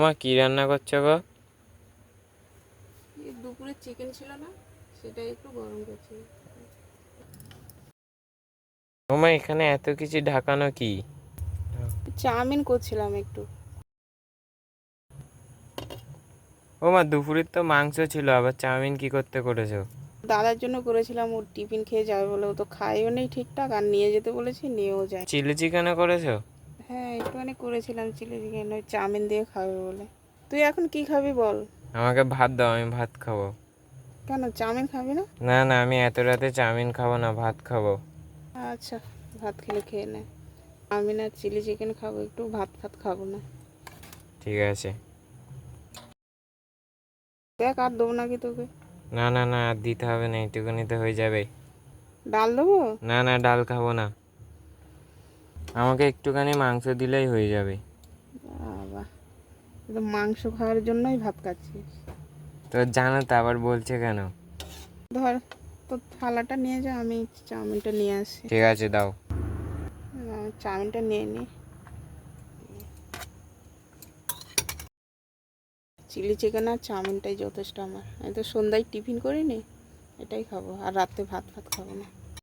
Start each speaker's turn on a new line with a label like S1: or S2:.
S1: তোমার কি রান্না করছো গো?
S2: দুপুরে চিকেন ছিল না, সেটাই একটু গরম করছি।
S1: তোমার এখানে এত কিছু ঢাকানো কি?
S2: চাউমিন করছিলাম একটু।
S1: ও মা, দুপুরের তো মাংস ছিল, আবার চাউমিন কি করতে করেছো?
S2: দাদার জন্য করেছিলাম, ওর টিফিন খেয়ে যাবে বলে। ও তো খায়ও নেই ঠিকঠাক, আর নিয়ে যেতে বলেছি, নিয়েও যায়।
S1: চিলি চিকেনও করেছো?
S2: হ্যাঁ, একটুখানি করেছিলাম চিলি চিকেন, ওই চাউমিন দিয়ে খাবে বলে। তুই এখন কি খাবি বল?
S1: আমাকে ভাত দাও, আমি ভাত খাবো।
S2: কেন, চাউমিন খাবি না?
S1: না না, আমি এত রাতে চাউমিন খাবো না, ভাত খাবো।
S2: আচ্ছা, ভাত খেলে খেয়ে নে। চাউমিন আর চিলি চিকেন খাবো, একটু ভাত ফাত খাবো না।
S1: ঠিক আছে।
S2: দেখ, আর দেবো নাকি তোকে?
S1: না না না, আর দিতে হবে না, এইটুকুনিতে হয়ে যাবে।
S2: ডাল দেবো?
S1: না না, ডাল খাবো না, আমাকে একটুখানি মাংস দিলেই হয়ে যাবে।
S2: বাবা, তুই তো মাংস খাওয়ার জন্যই ভাত খাচ্ছিস।
S1: তো জানো তো, আবার বলছে কেন?
S2: ধর, তোর থালাটা নিয়ে যা, আমি চাউমিনটা নিয়ে আসি।
S1: ঠিক আছে, দাও।
S2: চাউমিনটা নিয়ে নি। চিলি চিকেন আর চাউমিনটাই যথেষ্ট আমার। আমি তো সন্ধ্যায় টিফিন করিনি, এটাই খাবো, আর রাতে ভাত ফাত খাবো না।